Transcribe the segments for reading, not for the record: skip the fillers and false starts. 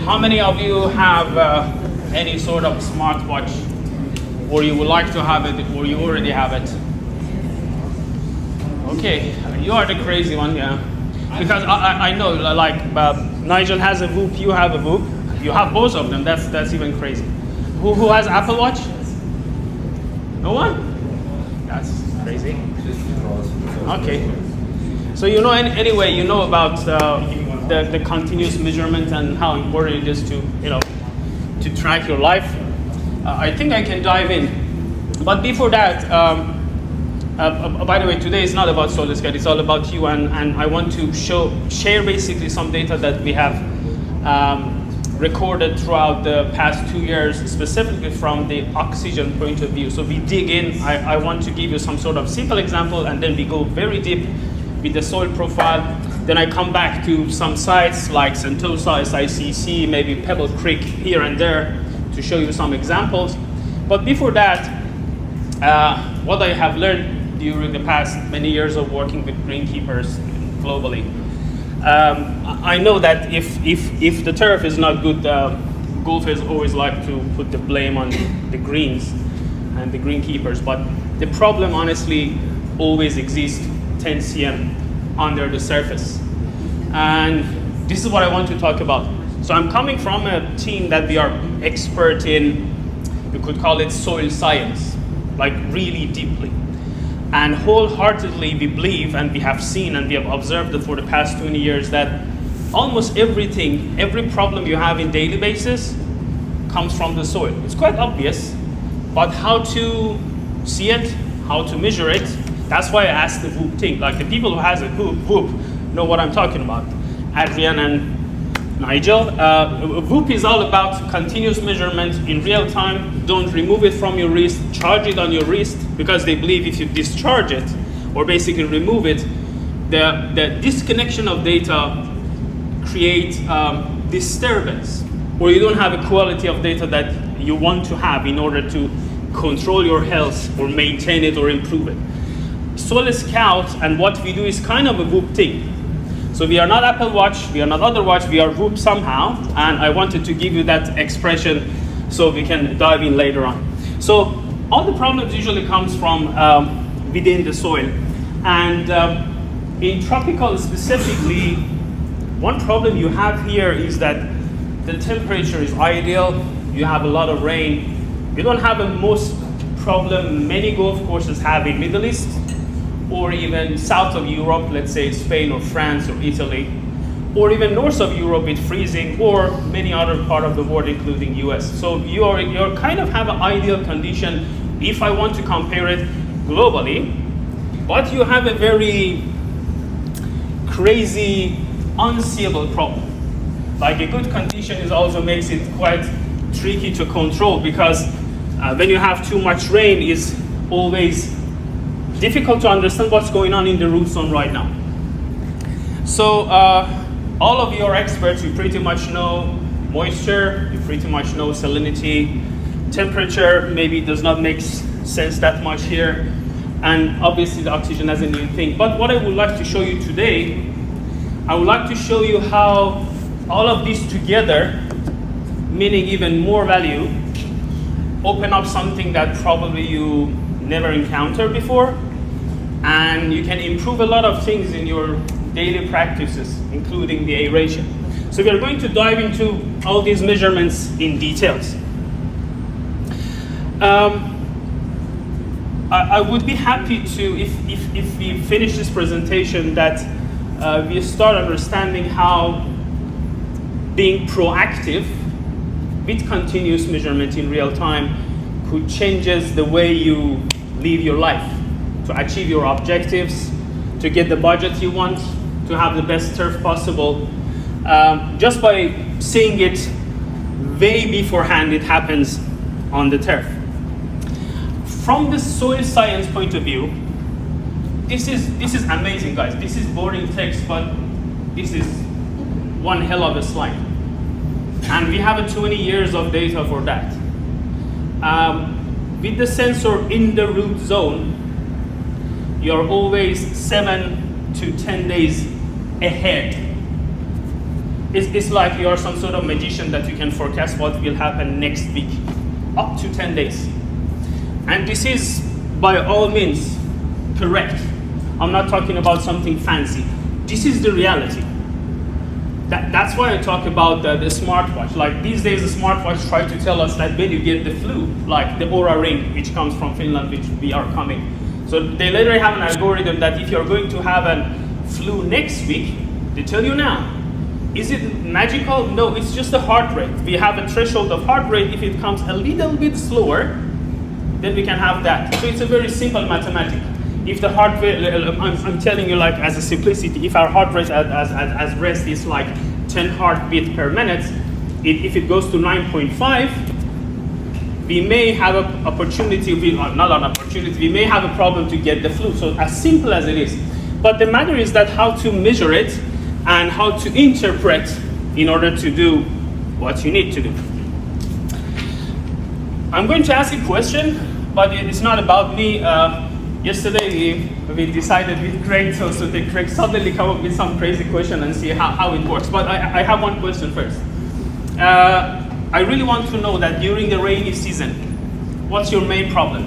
How many of you have any sort of smartwatch, or you would like to have it, or you already have it? Okay, you are the crazy one, yeah. Because I know, like Nigel has a Whoop, you have a Whoop, you have both of them. That's even crazy. Who has Apple Watch? No one? That's crazy. Okay. So you know, anyway, you know about the continuous measurement and how important it is to, to track your life. I think I can dive in. But before that, by the way, today is not about SolarSCAD, it's all about you, and I want to share basically some data that we have recorded throughout the past 2 years, specifically from the oxygen point of view. So we dig in, I want to give you some sort of simple example, and then we go very deep with the soil profile. Then I come back to some sites like Sentosa, SICC, maybe Pebble Creek here and there to show you some examples. But before that, what I have learned during the past many years of working with greenkeepers globally, I know that if the turf is not good, golfers always like to put the blame on the greens and the greenkeepers. But the problem honestly always exists 10 cm under the surface. And this is what I want to talk about. So I'm coming from a team that we are expert in, you could call it soil science, like really deeply. And wholeheartedly we believe, and we have seen and we have observed for the past 20 years, that almost everything, every problem you have in daily basis comes from the soil. It's quite obvious, but how to see it, how to measure it, that's why I asked the Whoop thing. Like the people who has a Whoop know what I'm talking about. Adrian and Nigel. Whoop is all about continuous measurement in real time. Don't remove it from your wrist, charge it on your wrist, because they believe if you discharge it, or basically remove it, the disconnection of data creates disturbance, or you don't have a quality of data that you want to have in order to control your health or maintain it or improve it. Soil Scout and what we do is kind of a Whoop thing. So we are not Apple Watch, we are not other watch, we are Whoop somehow, and I wanted to give you that expression so we can dive in later on. So all the problems usually comes from within the soil, and in tropical specifically, one problem you have here is that the temperature is ideal, you have a lot of rain. You don't have a most problem many golf courses have in Middle East, or even south of Europe, let's say Spain or France or Italy, or even north of Europe with freezing, or many other part of the world, including US. So you're kind of have an ideal condition if I want to compare it globally, but you have a very crazy, unseeable problem. Like a good condition is also makes it quite tricky to control, because when you have too much rain, it's always difficult to understand what's going on in the root zone right now. So all of you are experts, you pretty much know moisture, you pretty much know salinity, temperature maybe does not make sense that much here, and obviously the oxygen as a new thing. But what I would like to show you today, I would like to show you how all of this together, meaning even more value, open up something that probably you never encountered before, and you can improve a lot of things in your daily practices, including the aeration. So we are going to dive into all these measurements in details. I would be happy to, if we finish this presentation, that we start understanding how being proactive with continuous measurement in real time could changes the way you live your life, to achieve your objectives, to get the budget you want, to have the best turf possible. Just by seeing it way beforehand, it happens on the turf. From the soil science point of view, this is amazing, guys. This is boring text, but this is one hell of a slide. And we have 20 years of data for that. With the sensor in the root zone, you're always 7 to 10 days ahead it's like you're some sort of magician that you can forecast what will happen next week, up to 10 days. And this is by all means correct. I'm not talking about something fancy. This is the reality. That's why I talk about the smartwatch. Like these days, the smartwatch try to tell us that when you get the flu, like the Aura ring, which comes from Finland, which we are coming. So they literally have an algorithm that if you're going to have a flu next week, they tell you now. Is it magical? No, it's just the heart rate. We have a threshold of heart rate. If it comes a little bit slower, then we can have that. So it's a very simple mathematics. If the heart rate, I'm telling you like as a simplicity, if our heart rate as rest is like 10 heartbeats per minute, if it goes to 9.5, we may have an opportunity, not an opportunity, we may have a problem to get the flu. So as simple as it is. But the matter is that how to measure it and how to interpret in order to do what you need to do. I'm going to ask a question, but it's not about me. Yesterday we decided with Craig, so that Craig suddenly come up with some crazy question and see how it works. But I have one question first. I really want to know that during the rainy season, what's your main problem?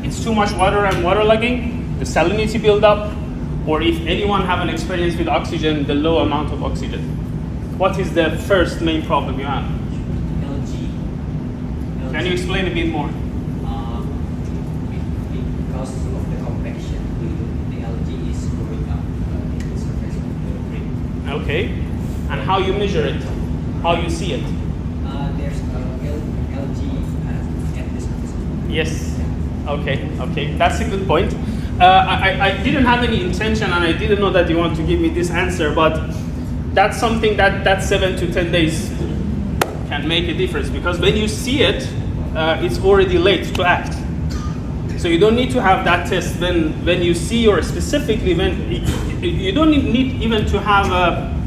It's too much water and waterlogging, the salinity buildup, or if anyone have an experience with oxygen, the low amount of oxygen. What is the first main problem you have? LG. Can you explain a bit more? Because of the compaction, the algae is growing up in the surface of the ring. Okay. And how you measure it? How you see it? There's algae at the surface. Yes. Okay. That's a good point. I didn't have any intention and I didn't know that you want to give me this answer, but that's something that 7 to 10 days can make a difference, because when you see it, it's already late to act. So you don't need to have that test when you see, or specifically when you don't need even to have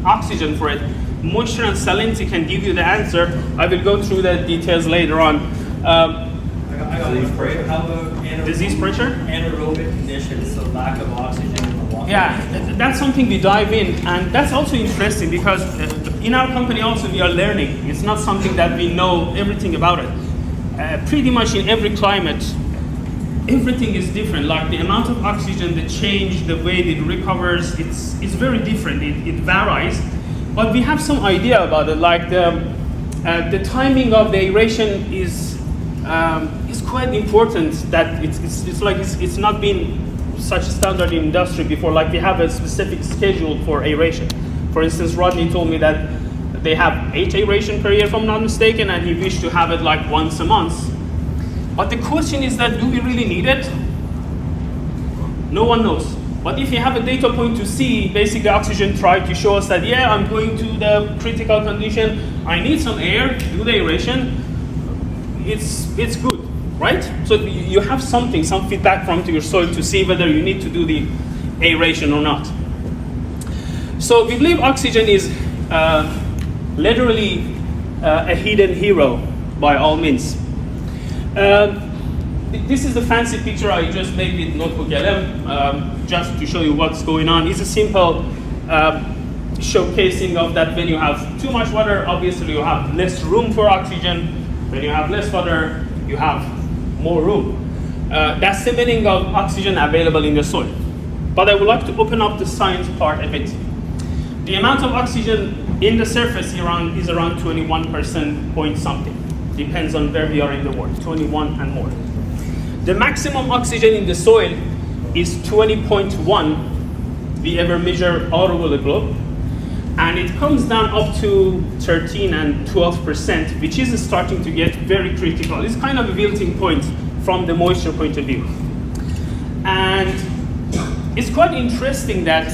oxygen for it. Moisture and salinity can give you the answer. I will go through the details later on. I got one for you. How about Disease pressure? anaerobic conditions, so lack of oxygen in the water? Yeah, that's something we dive in, and that's also interesting because in our company also we are learning. It's not something that we know everything about it. Pretty much in every climate, everything is different. Like the amount of oxygen, the change, the way it recovers, it's very different. It varies, but we have some idea about it. Like the timing of the aeration is quite important. That it's not been such a standard in industry before. Like we have a specific schedule for aeration. For instance, Rodney told me that they have 8 aeration per year, if I'm not mistaken, and he wished to have it like once a month. But the question is that, do we really need it? No one knows. But if you have a data point to see, basically oxygen try to show us that, yeah, I'm going to the critical condition, I need some air, do the aeration, it's good, right? So you have some feedback from your soil to see whether you need to do the aeration or not. So we believe oxygen is literally a hidden hero by all means. This is the fancy picture I just made with Notebook LM, just to show you what's going on. It's a simple showcasing of that. When you have too much water, obviously you have less room for oxygen. When you have less water, you have more room. That's the meaning of oxygen available in the soil. But I would like to open up the science part a bit. The amount of oxygen in the surface is around 21% point something. Depends on where we are in the world, 21 and more. The maximum oxygen in the soil is 20.1 we ever measure all over the globe. And it comes down up to 13 and 12%, which is starting to get very critical. It's kind of a wilting point from the moisture point of view. And it's quite interesting that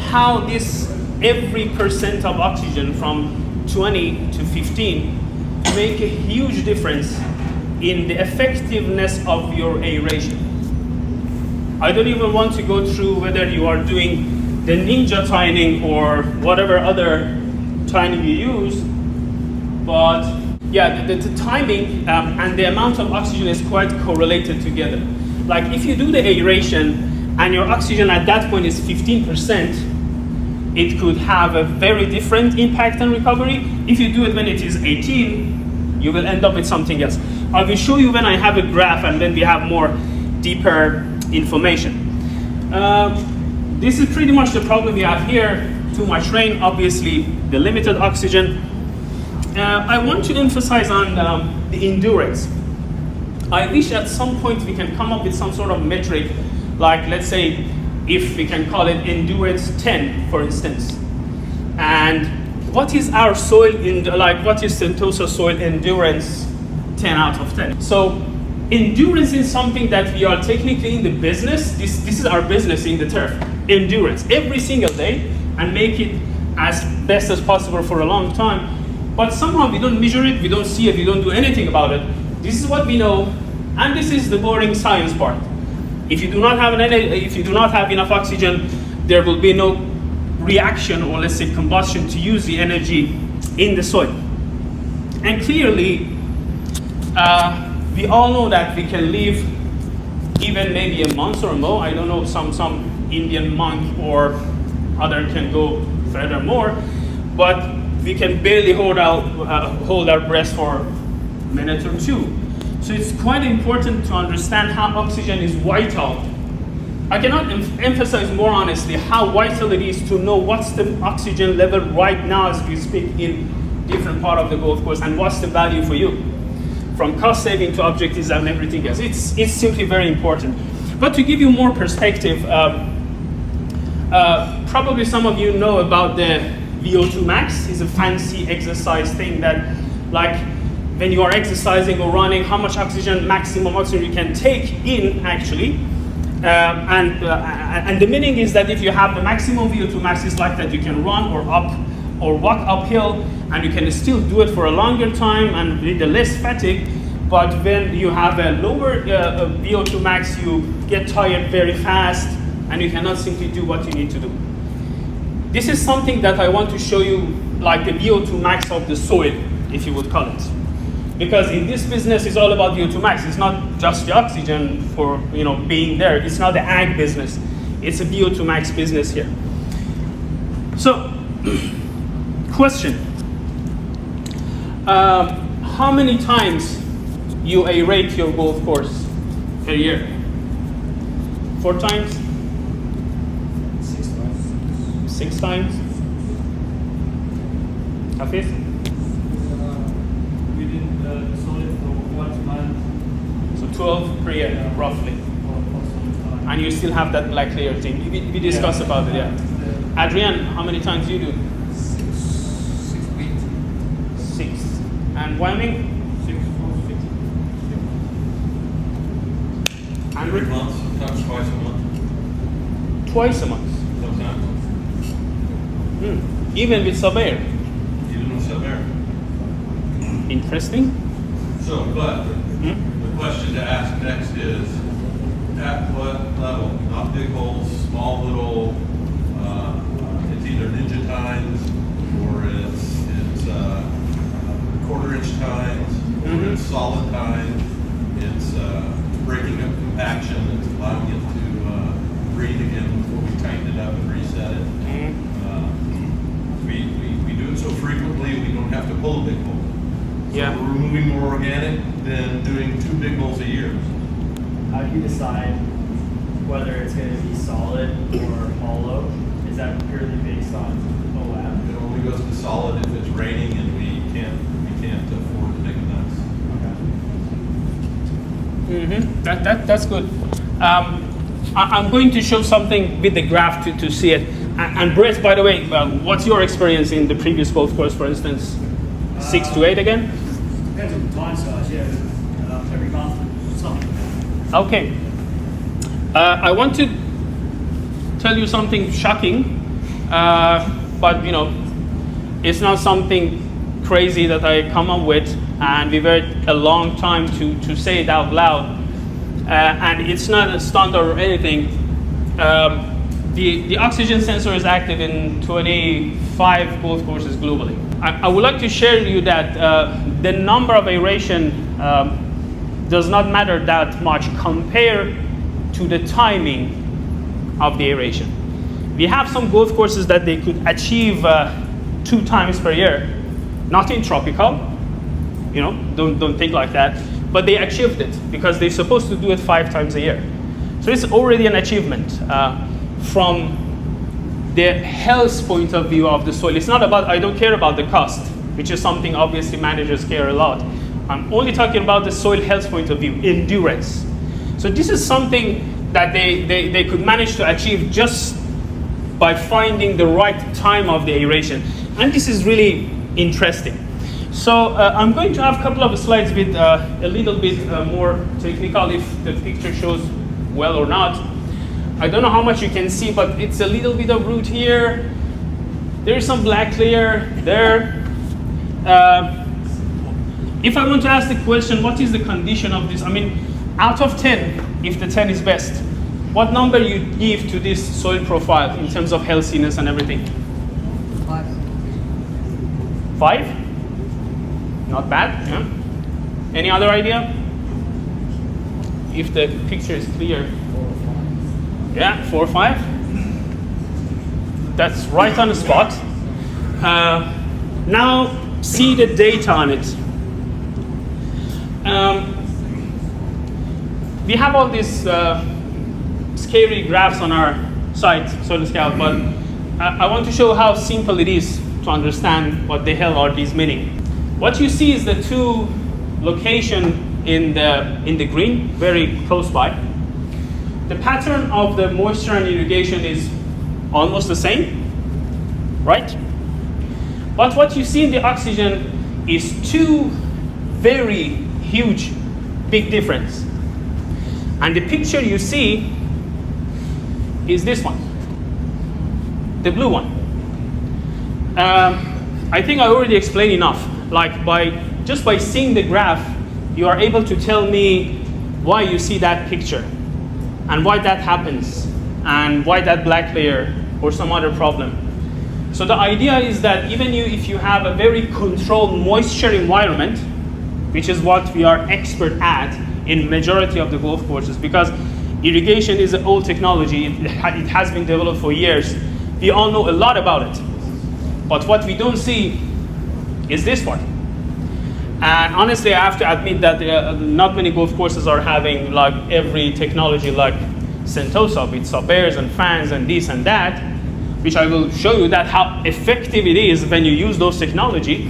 how this every percent of oxygen from 20 to 15 make a huge difference in the effectiveness of your aeration. I don't even want to go through whether you are doing the ninja tining or whatever other tining you use, but yeah, the timing and the amount of oxygen is quite correlated together. Like if you do the aeration and your oxygen at that point is 15%, it could have a very different impact on recovery. If you do it when it is 18, you will end up with something else. I will show you when I have a graph and then we have more deeper information. This is pretty much the problem we have here. Too much rain, obviously the limited oxygen. I want to emphasize on the endurance. I wish at some point we can come up with some sort of metric, like let's say if we can call it endurance 10, for instance. And what is our soil, what is Sentosa soil endurance 10 out of 10? So endurance is something that we are technically in the business, this is our business in the turf, endurance, every single day, and make it as best as possible for a long time. But somehow we don't measure it, we don't see it, we don't do anything about it. This is what we know, and this is the boring science part. If you do not have enough oxygen, there will be no reaction, or let's say combustion, to use the energy in the soil. And clearly, we all know that we can live even maybe a month or more. I don't know, some Indian monk or other can go further more, but we can barely hold our breath for a minute or two. So it's quite important to understand how oxygen is vital. I cannot emphasize more honestly how vital it is to know what's the oxygen level right now as we speak in different part of the golf course, and what's the value for you, from cost saving to objectives and everything else. It's simply very important. But to give you more perspective, probably some of you know about the VO2 max. Is a fancy exercise thing that, like, when you are exercising or running, how much oxygen, maximum oxygen you can take in actually. And the meaning is that if you have the maximum VO2 max, is like that you can run or walk uphill, and you can still do it for a longer time and with less fatigue. But when you have a lower VO2 max, you get tired very fast and you cannot simply do what you need to do. This is something that I want to show you, like the VO2 max of the soil, if you would call it. Because in this business, it's all about VO2 max. It's not just the oxygen for being there. It's not the ag business. It's a VO2 max business here. So, question. How many times you aerate your golf course per year? 4 times? 6 times. 6 times? Hafiz? So 12 per year, roughly. And you still have that black layer thing. We discussed about it, yeah. Adrian, how many times you do? 6 weeks. 6. And Wyoming? 6. Andrew? Every month, sometimes twice a month. Twice a month. Sometimes. Even with Saber. Even with Saber. Interesting. So, but the question to ask next is, at what level? Not big holes, small little, it's either ninja tines, or it's quarter-inch tines, or it's solid tines. It's breaking up compaction. It's allowing it to breathe again before we tighten it up and reset it. We do it so frequently we don't have to pull a big hole. Yeah. So we're moving more organic than doing 2 big holes a year. How do you decide whether it's going to be solid or hollow? Is that purely based on OM? It only goes to solid if it's raining and we can't afford to take nuts. That's good. I'm going to show something with the graph to see it. And Brett, by the way, what's your experience in the previous golf course, for instance? 6 to 8 again? Depends on the time size, yeah. Every month, something. Okay. I want to tell you something shocking, but it's not something crazy that I come up with, and we waited a long time to say it out loud. And it's not a stunt or anything. The oxygen sensor is active in 25 golf courses globally. I would like to share with you that the number of aeration does not matter that much compared to the timing of the aeration. We have some golf courses that they could achieve 2 times per year. Not in tropical, you know, don't think like that. But they achieved it because they're supposed to do it 5 times a year. So it's already an achievement from the health point of view of the soil. It's not about, I don't care about the cost, which is something obviously managers care a lot. I'm only talking about the soil health point of view, endurance. So this is something that they could manage to achieve just by finding the right time of the aeration. And this is really interesting. So I'm going to have a couple of slides with a little bit more technical, if the picture shows well or not. I don't know how much you can see, but it's a little bit of root here. There's some black layer there. If I want to ask the question, what is the condition of this? I mean, out of 10, if the 10 is best, what number you give to this soil profile in terms of healthiness and everything? 5? Not bad, yeah. Any other idea? If the picture is clear. Yeah, 4 or 5. That's right on the spot. Now see the data on it. We have all these scary graphs on our site, Soil Scout, but I want to show how simple it is to understand what the hell are these meaning. What you see is the 2 location in the green, very close by. The pattern of the moisture and irrigation is almost the same, right? But what you see in the oxygen is 2 very huge, big difference. And the picture you see is this one, the blue one. I think I already explained enough. Like just by seeing the graph, you are able to tell me why you see that picture and why that happens and why that black layer or some other problem. So the idea is that even if you have a very controlled moisture environment, which is what we are expert at in majority of the golf courses, because irrigation is an old technology, it has been developed for years. We all know a lot about it. But what we don't see is this part. And honestly, I have to admit that not many golf courses are having like every technology like Sentosa with sub-airs and fans and this and that, which I will show you that how effective it is when you use those technology.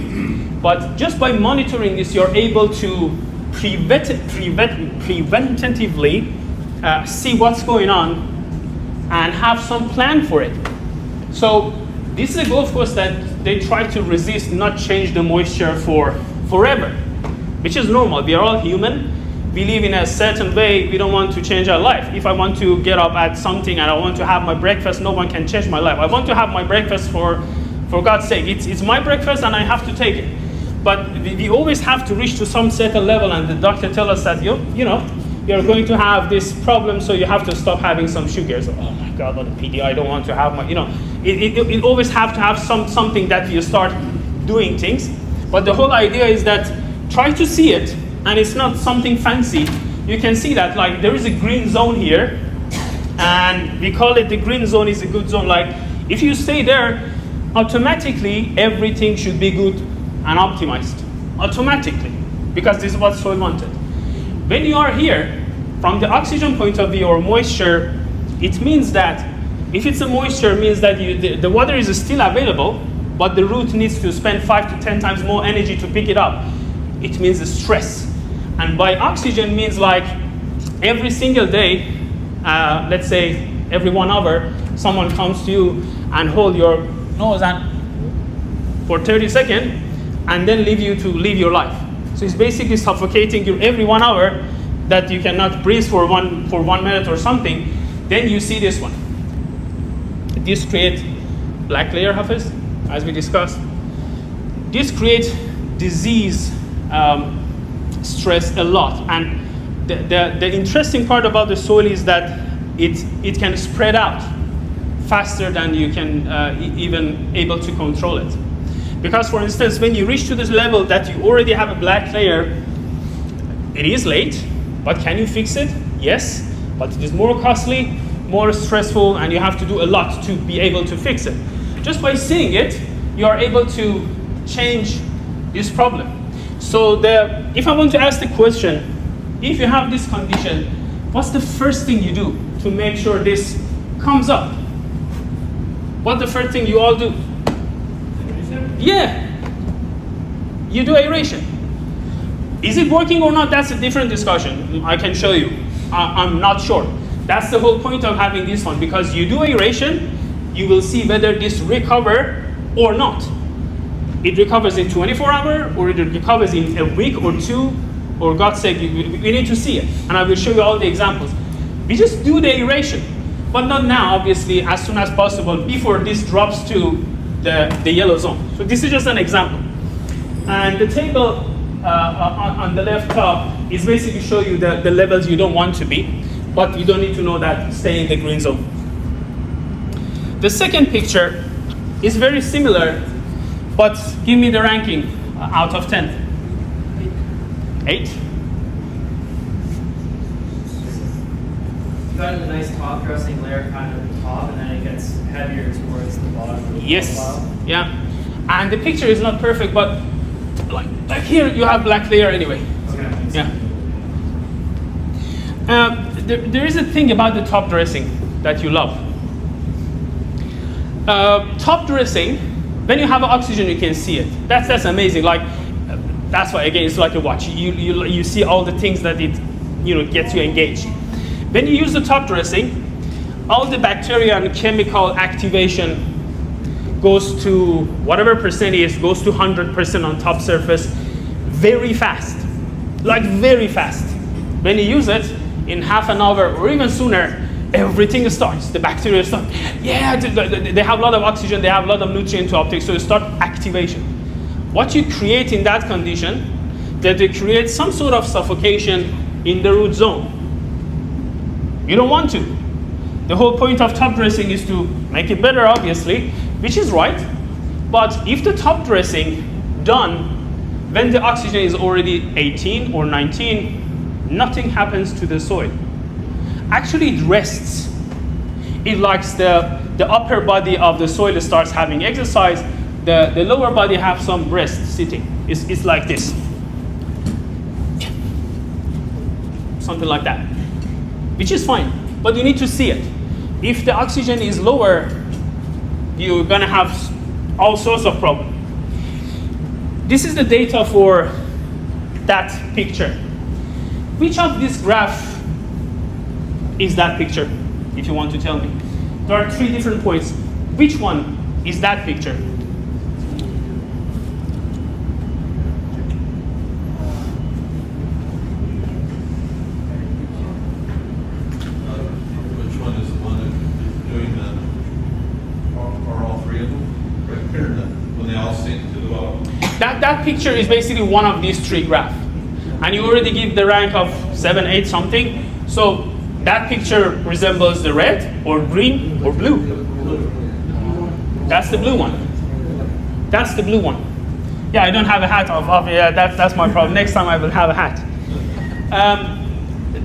But just by monitoring this, you're able to preventatively see what's going on and have some plan for it. So this is a golf course that they try to resist, not change the moisture for forever, which is normal. We are all human. We live in a certain way. We don't want to change our life. If I want to get up at something and I want to have my breakfast, no one can change my life. I want to have my breakfast for God's sake. It's my breakfast and I have to take it. But we always have to reach to some certain level, and the doctor tells us that you know, you're going to have this problem, so you have to stop having some sugars. Oh my God, what a PD, I don't want to have my, you know. It always have to have something that you start doing things. But the whole idea is that try to see it, and it's not something fancy. You can see that like there is a green zone here, and we call it the green zone is a good zone. Like if you stay there, automatically everything should be good and optimized, automatically, because this is what soil wanted. When you are here, from the oxygen point of view or moisture, it means that if it's a moisture, it means that the water is still available, but the root needs to spend 5 to 10 times more energy to pick it up. It means the stress. And by oxygen means like every single day, let's say every 1 hour, someone comes to you and hold your nose and for 30 seconds, and then leave you to live your life. So it's basically suffocating you every 1 hour that you cannot breathe for one minute or something. Then you see this one. This creates black layer Hafiz, as we discussed. This creates disease stress a lot. And the interesting part about the soil is that it can spread out faster than you can even able to control it. Because for instance, when you reach to this level that you already have a black layer, it is late, but can you fix it? Yes, but it is more costly, more stressful, and you have to do a lot to be able to fix it. Just by seeing it, you are able to change this problem. So if I want to ask the question, if you have this condition, what's the first thing you do to make sure this comes up? What's the first thing you all do? Yeah, you do aeration. Is it working or not? That's a different discussion. I can show you. I'm not sure. That's the whole point of having this one, because you do aeration, you will see whether this recovers or not. It recovers in 24 hours, or it recovers in a week or two, or God's sake, we need to see it. And I will show you all the examples. We just do the aeration, but not now, obviously, as soon as possible, before this drops to the yellow zone. So this is just an example. And the table on the left top is basically show you the levels you don't want to be, but you don't need to know that, stay in the green zone. The second picture is very similar, but give me the ranking out of 10. 8? You got a nice top dressing layer kind of at the top, and then it gets heavier towards the bottom of the Yes, profile. yeah. And the picture is not perfect, but like here you have black layer anyway. Okay. Yeah. There is a thing about the top dressing that you love. Top dressing, when you have oxygen, you can see it. That's amazing. Like that's why, again, it's like a watch. You see all the things that it gets you engaged. When you use the top dressing, all the bacteria and chemical activation goes to whatever percentage goes to 100% on top surface very fast, like very fast. When you use it in half an hour or even sooner, everything starts. The bacteria start. Yeah, they have a lot of oxygen, they have a lot of nutrient to uptake, so you start activation. What you create in that condition, that they create some sort of suffocation in the root zone. You don't want to. The whole point of top dressing is to make it better, obviously, which is right. But if the top dressing done when the oxygen is already 18 or 19, nothing happens to the soil. Actually, it rests. It likes the upper body of the soil starts having exercise. The lower body have some rest sitting. It's like this. Something like that. Which is fine, but you need to see it. If the oxygen is lower, you're gonna have all sorts of problems. This is the data for that picture. Which of this graph is that picture, if you want to tell me? There are 3 different points. Which one is that picture? Which one is the one that's doing the, are all 3 of them? Right here, when they all sink to the bottom? That picture is basically one of these 3 graphs. And you already give the rank of 7, 8 something. So that picture resembles the red or green or blue. That's the blue one. That's the blue one. Yeah, I don't have a hat yeah, that's my problem. Next time I will have a hat.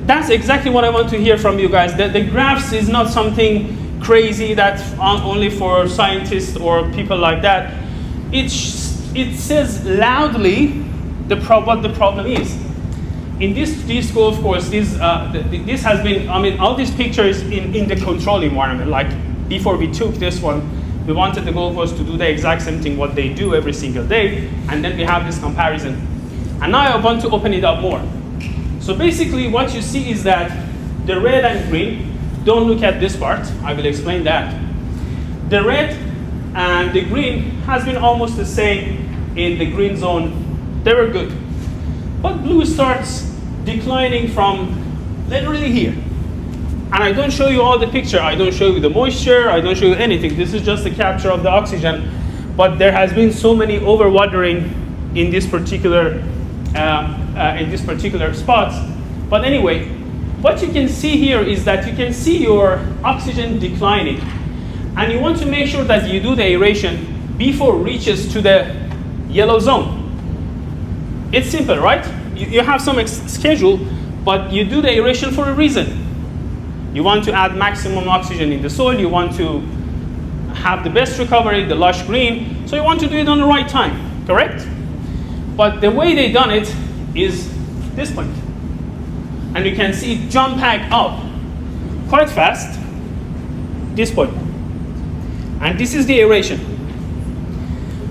That's exactly what I want to hear from you guys. The graphs is not something crazy that's only for scientists or people like that. It says loudly what the problem is. In this golf course, this has been, all these pictures in the control environment. Like before we took this one, we wanted the golf course to do the exact same thing what they do every single day, and then we have this comparison. And now I want to open it up more. So basically what you see is that the red and green, don't look at this part, I will explain that. The red and the green has been almost the same in the green zone. They were good. But blue starts declining from literally here. And I don't show you all the picture. I don't show you the moisture. I don't show you anything. This is just the capture of the oxygen. But there has been so many overwatering in this particular spots. But anyway, what you can see here is that you can see your oxygen declining. And you want to make sure that you do the aeration before it reaches to the yellow zone. It's simple, right? You have some schedule, but you do the aeration for a reason. You want to add maximum oxygen in the soil. You want to have the best recovery, the lush green. So you want to do it on the right time, correct? But the way they done it is this point. And you can see it jump back up quite fast, this point. And this is the aeration.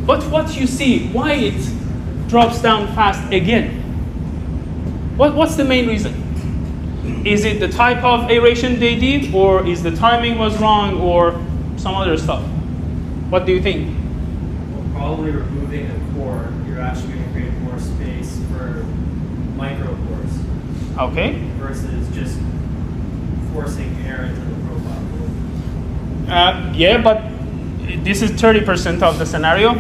But what you see, why it drops down fast again? What's the main reason? Is it the type of aeration they did, or is the timing was wrong, or some other stuff? What do you think? Well, probably removing a core, you're actually going to create more space for micropores. Okay. Versus just forcing air into the profile. Yeah, but this is 30% of the scenario.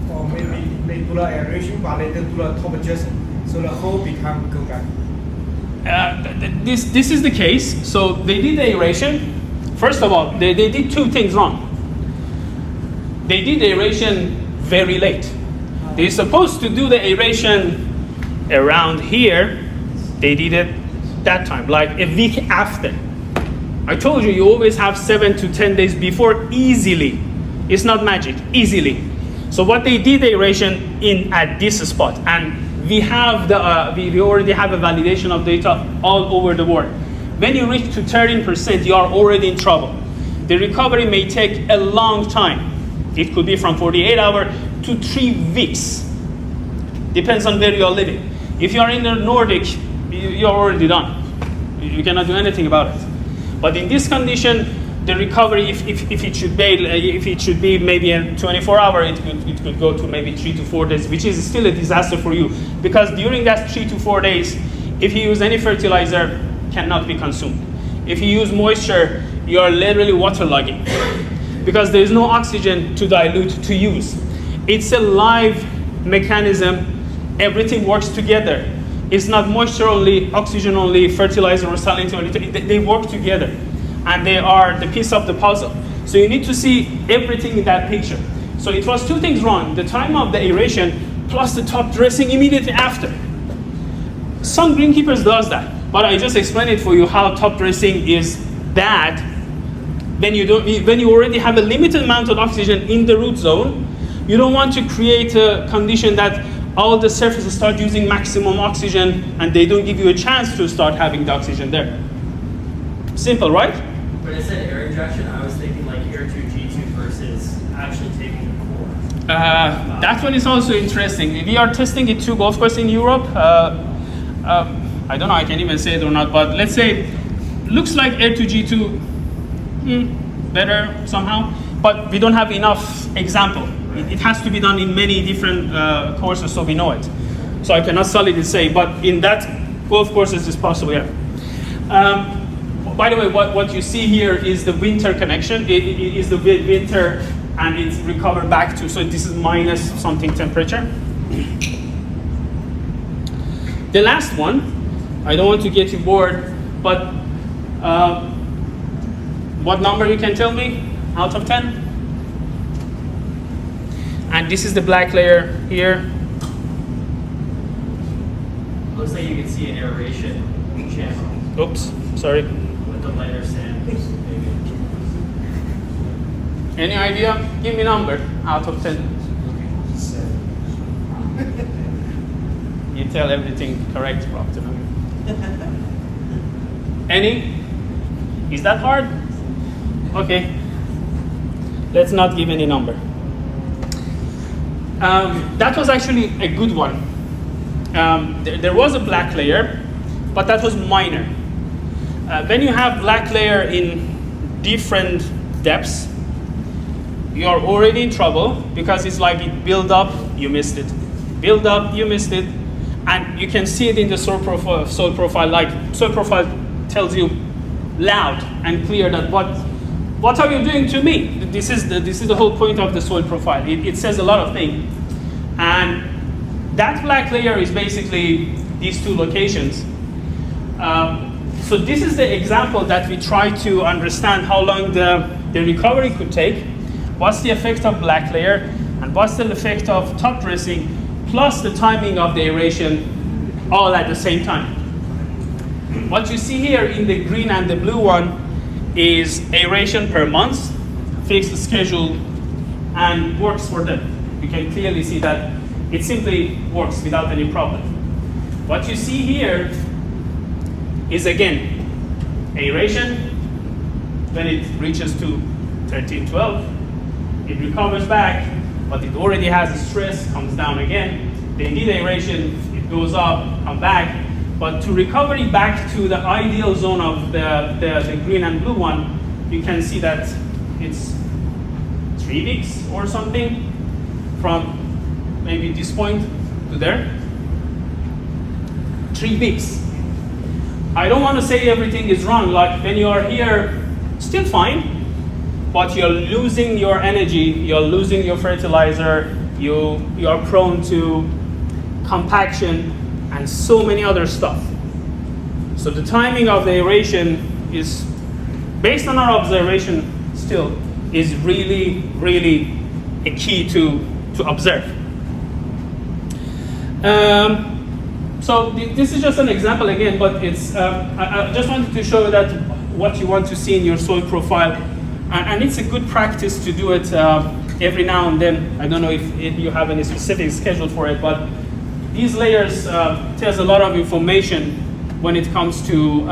Or maybe tulah aeration, but later tulah top adjustment, so the hole become go back. This is the case. So they did the aeration. First of all, they did two things wrong. They did the aeration very late. They're supposed to do the aeration around here. They did it that time, like a week after. I told you always have 7 to 10 days before, easily. It's not magic, easily. So what they did the aeration in at this spot, and we have we already have a validation of data all over the world. When you reach to 13%, you are already in trouble. The recovery may take a long time. It could be from 48 hours to 3 weeks. Depends on where you are living. If you are in the Nordic, you're already done. You cannot do anything about it. But in this condition, the recovery, if it should be maybe a 24 hour, it could go to maybe 3 to 4 days, which is still a disaster for you. Because during that 3 to 4 days, if you use any fertilizer, cannot be consumed. If you use moisture, you are literally waterlogging. Because there is no oxygen to dilute, to use. It's a live mechanism. Everything works together. It's not moisture only, oxygen only, fertilizer or salinity only. They work together. And they are the piece of the puzzle. So you need to see everything in that picture. So it was two things wrong. The time of the aeration plus the top dressing immediately after. Some greenkeepers does that. But I just explained it for you how top dressing is bad when you already have a limited amount of oxygen in the root zone. You don't want to create a condition that all the surfaces start using maximum oxygen and they don't give you a chance to start having the oxygen there. Simple, right? When I said air injection, I was thinking like air to G2 versus actually taking the core. That one is also interesting. We are testing it two golf courses in Europe. I don't know, I can even say it or not, but let's say, looks like air to G2, better somehow, but we don't have enough example. It has to be done in many different courses, so we know it. So I cannot solidly say, but in that golf courses it's possible, yeah. By the way, what you see here is the winter connection. It is the winter, and it's recovered back to, so this is minus something temperature. The last one, I don't want to get you bored, but what number you can tell me out of 10? And this is the black layer here. Looks like you can see an aeration channel Oops, sorry. with the lighter sand. Maybe. Any idea? Give me a number out of 10. You tell everything correct, Proctor. Any? Is that hard? Okay. Let's not give any number. That was actually a good one. There was a black layer, but that was minor. When you have black layer in different depths, you are already in trouble because it's like it build up, you missed it. Build up, you missed it. And you can see it in the soil profile, like soil profile tells you loud and clear that what are you doing to me? This is the whole point of the soil profile. It says a lot of things. And that black layer is basically these two locations. So this is the example that we try to understand how long the recovery could take, what's the effect of black layer, and what's the effect of top dressing, plus the timing of the aeration, all at the same time. What you see here in the green and the blue one is aeration per month, fixed schedule, and works for them. You can clearly see that it simply works without any problem. What you see here is again aeration. When it reaches to 13, 12, it recovers back, but it already has a stress, comes down again. They need aeration, it goes up, come back. But to recover it back to the ideal zone of the green and blue one, you can see that it's 3 weeks or something from maybe this point to there. 3 weeks. I don't want to say everything is wrong, like when you are here, still fine, but you're losing your energy, you're losing your fertilizer, you are prone to compaction and so many other stuff. So the timing of the aeration is, based on our observation still, is really, really a key to observe. So this is just an example again, but it's I just wanted to show that what you want to see in your soil profile, and it's a good practice to do it every now and then. I don't know if you have any specific schedule for it, but these layers tells a lot of information when it comes to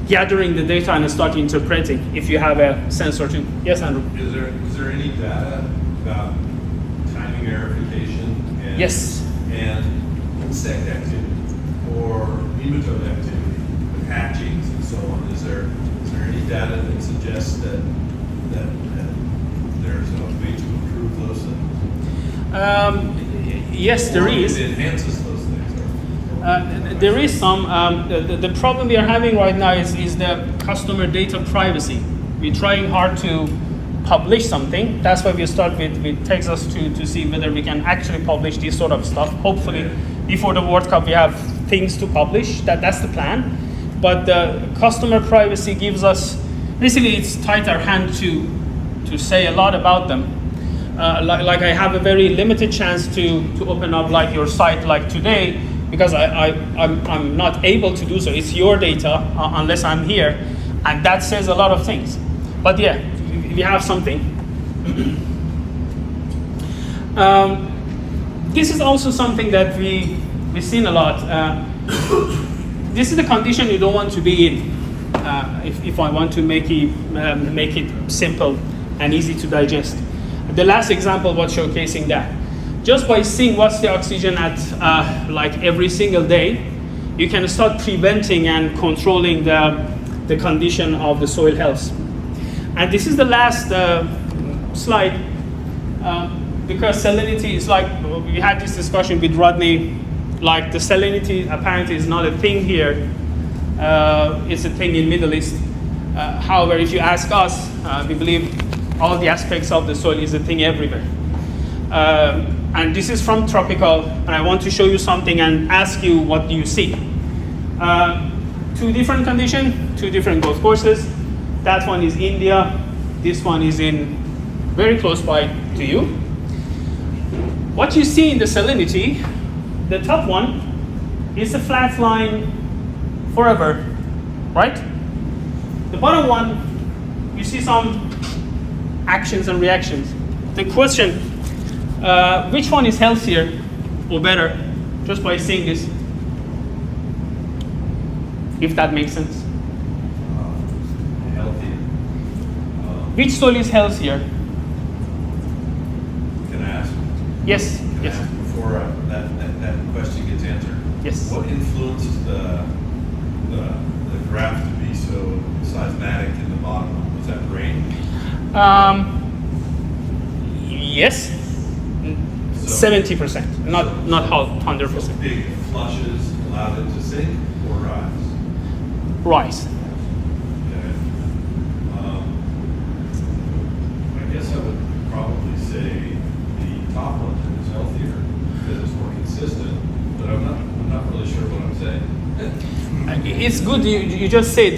gathering the data and start interpreting if you have a sensor too. Yes, Andrew? Is there any data about timing aerification and, Yes. and insect activity or nematode activity, with hatchings and so on? Is there any data that suggests that there's a way to improve those things? Yes, there is. It enhances those things. There is some. The problem we are having right now is the customer data privacy. We're trying hard to publish something. That's why we start with Texas to see whether we can actually publish this sort of stuff. Hopefully, before the World Cup, we have things to publish. That's the plan. But the customer privacy gives us, basically it's tight our hand to say a lot about them. Like I have a very limited chance to open up like your site like today, because I'm not able to do so. It's your data unless I'm here, and that says a lot of things. But yeah, we have something. This is also something that we've seen a lot. This is the condition you don't want to be in. If I want to make it simple and easy to digest. The last example was showcasing that. Just by seeing what's the oxygen at like every single day, you can start preventing and controlling the condition of the soil health. And this is the last slide, because salinity is like, we had this discussion with Rodney, like the salinity apparently is not a thing here, it's a thing in Middle East. However, if you ask us, we believe all the aspects of the soil is a thing everywhere. And this is from tropical, and I want to show you something and ask you what do you see. 2 different conditions, 2 different golf courses. That one is India, this one is in very close by to you. What you see in the salinity, the top one is a flat line forever, right? The bottom one, you see some actions and reactions. The question, which one is healthier or better, just by seeing this, if that makes sense? Healthier. Which soil is healthier? Can I ask? Yes, Can yes. I ask before that question gets answered? Yes. What influenced the graph to be so seismatic in the bottom? Was that rain? Yes. 70%, not 100%. So big flushes allowed it to sink or rise? Rise. Okay. I guess I would probably say the top one is healthier because it's more consistent, but I'm not really sure what I'm saying. It's good you just said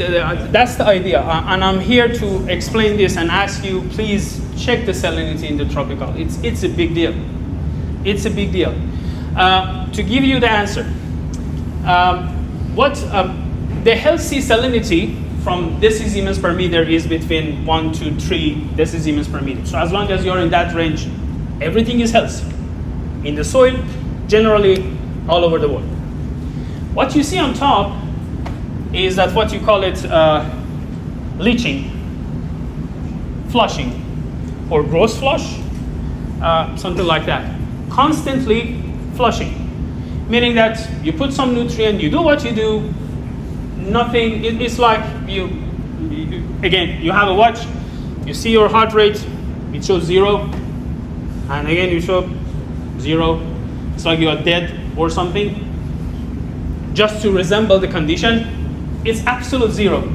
that's the idea, and I'm here to explain this and ask you, please check the salinity in the tropical. It's a big deal. It's a big deal. To give you the answer, The healthy salinity from decisiemens per meter is between 1 to 3 decisiemens per meter. So as long as you're in that range, everything is healthy. In the soil, generally all over the world. What you see on top is that what you call it leaching, flushing, or gross flush, something like that. Constantly flushing, meaning that you put some nutrient, you do what you do, nothing, it's like again, you have a watch, you see your heart rate, it shows 0, and again you show 0, it's like you are dead or something, just to resemble the condition. It's absolute 0.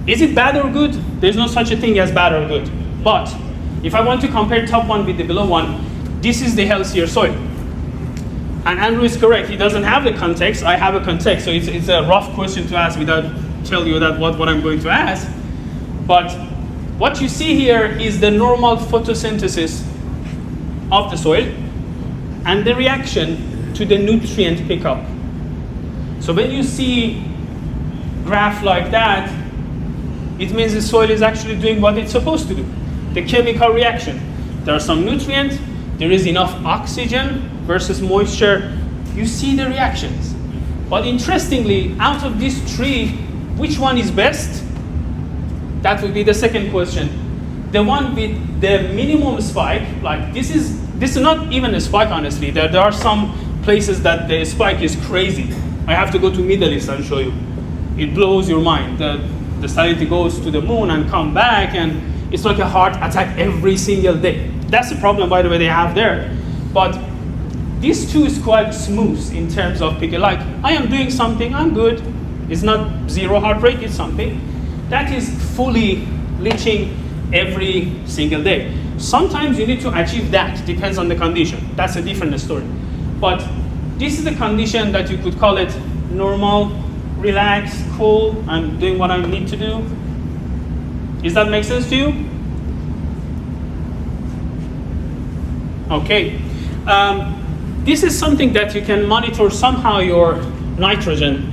Is it bad or good? There's no such a thing as bad or good. But if I want to compare top one with the below one, this is the healthier soil. And Andrew is correct, he doesn't have the context, I have a context, so it's a rough question to ask without telling you that what I'm going to ask. But what you see here is the normal photosynthesis of the soil and the reaction to the nutrient pickup. So when you see graph like that, it means the soil is actually doing what it's supposed to do. The chemical reaction. There are some nutrients, there is enough oxygen versus moisture, you see the reactions. But interestingly, out of these 3, which one is best? That would be the second question. The one with the minimum spike, like this is not even a spike, honestly. There are some places that the spike is crazy. I have to go to Middle East and show you. It blows your mind. The salinity goes to the moon and come back, and it's like a heart attack every single day. That's the problem, by the way, they have there. But this too is quite smooth in terms of picking. Like, I am doing something, I'm good. It's not 0 heart rate, it's something. That is fully leaching every single day. Sometimes you need to achieve that, depends on the condition. That's a different story. But this is the condition that you could call it normal, relaxed, cool, I'm doing what I need to do. Does that make sense to you? Okay. This is something that you can monitor somehow your nitrogen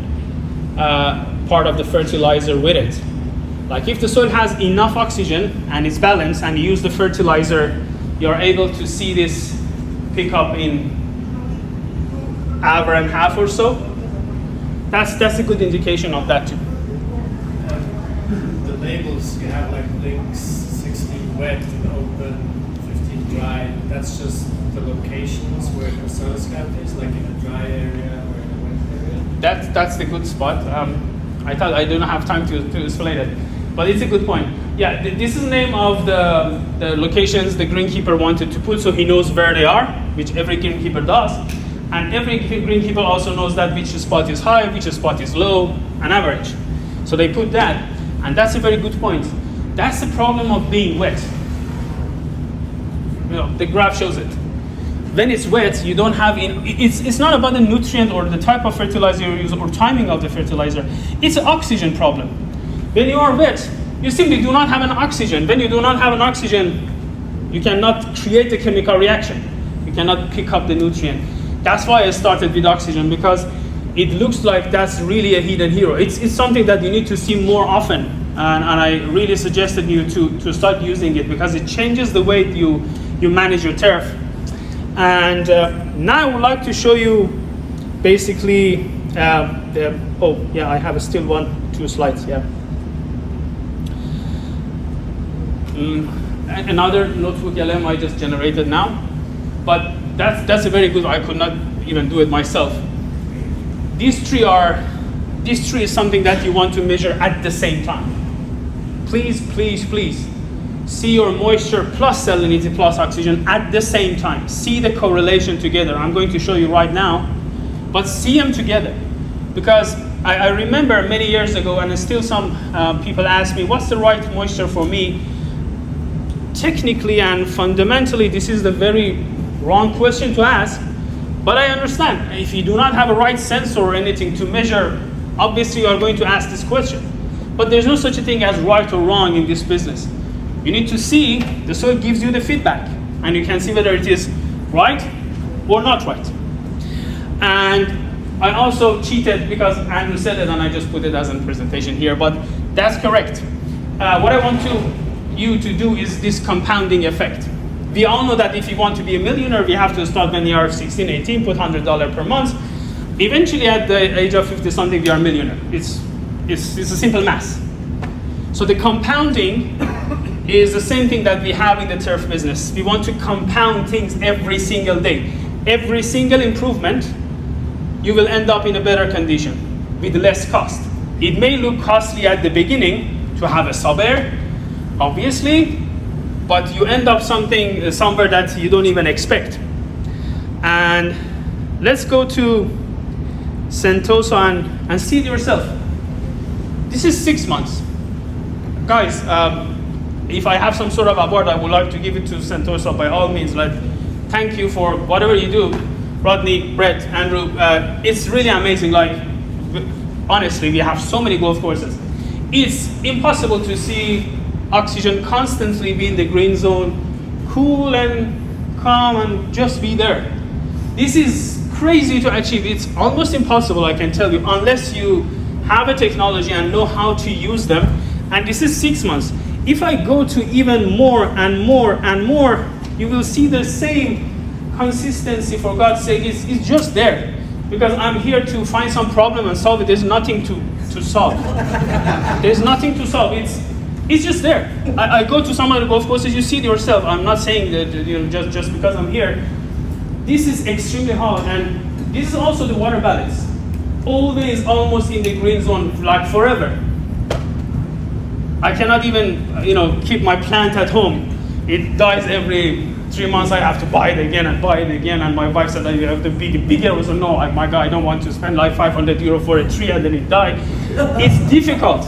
part of the fertilizer with it. Like if the soil has enough oxygen and it's balanced and you use the fertilizer, you're able to see this pick up in hour and a half or so. That's a good indication of that too. The labels, you have like links 16 wet and open, 15 dry. That's just the locations where the soil scout is, like in a dry area or in a wet area? That's the good spot. I thought I don't have time to explain it, but it's a good point. Yeah, this is the name of the locations the greenkeeper wanted to put, so he knows where they are, which every greenkeeper does. And every greenkeeper also knows that which spot is high, which spot is low, and average. So they put that, and that's a very good point. That's the problem of being wet. You know, the graph shows it. When it's wet, you don't have, it's not about the nutrient or the type of fertilizer you use or timing of the fertilizer. It's an oxygen problem. When you are wet, you simply do not have an oxygen. When you do not have an oxygen, you cannot create the chemical reaction. You cannot pick up the nutrient. That's why I started with oxygen, because it looks like that's really a hidden hero. It's something that you need to see more often, and I really suggested you to start using it, because it changes the way you manage your turf. And now I would like to show you basically I have still 2 slides. Yeah. Another notebook LM I just generated now, but that's a very good. I could not even do it myself. These three is something that you want to measure at the same time. Please, please, please see your moisture plus salinity plus oxygen at the same time. See the correlation together. I'm going to show you right now, but see them together, because I remember many years ago, and still some people ask me, what's the right moisture for me? Technically and fundamentally, this is the very wrong question to ask, but I understand. If you do not have a right sensor or anything to measure, obviously you are going to ask this question. But there's no such a thing as right or wrong in this business. You need to see, the soil gives you the feedback, and you can see whether it is right or not right. And I also cheated because Andrew said it and I just put it as a presentation here, but that's correct. What I want you to do is this compounding effect. We all know that if you want to be a millionaire, we have to start when you are 16, 18, put $100 per month. Eventually at the age of 50 something, we are a millionaire. It's a simple math. So the compounding is the same thing that we have in the turf business. We want to compound things every single day. Every single improvement, you will end up in a better condition with less cost. It may look costly at the beginning to have a sub-air, obviously, but you end up somewhere that you don't even expect. And let's go to Sentosa and see it yourself. This is 6 months. Guys, if I have some sort of award, I would like to give it to Sentosa by all means. Like, thank you for whatever you do, Rodney, Brett, Andrew. It's really amazing. Like, honestly, we have so many golf courses. It's impossible to see oxygen constantly be in the green zone, cool and calm and just be there. This is crazy to achieve. It's almost impossible, I can tell you, unless you have a technology and know how to use them. And this is 6 months. If I go to even more and more and more, you will see the same consistency. For God's sake, it's just there. Because I'm here to find some problem and solve it. There's nothing to solve. There's nothing to solve. It's just there. I go to some other golf courses, you see it yourself. I'm not saying that just because I'm here. This is extremely hard, and this is also the water balance. Always almost in the green zone, like forever. I cannot even, keep my plant at home. It dies every 3 months. I have to buy it again and buy it again. And my wife said that you have to be bigger. I said, no, my God, I don't want to spend like 500 euro for a tree and then it die. It's difficult.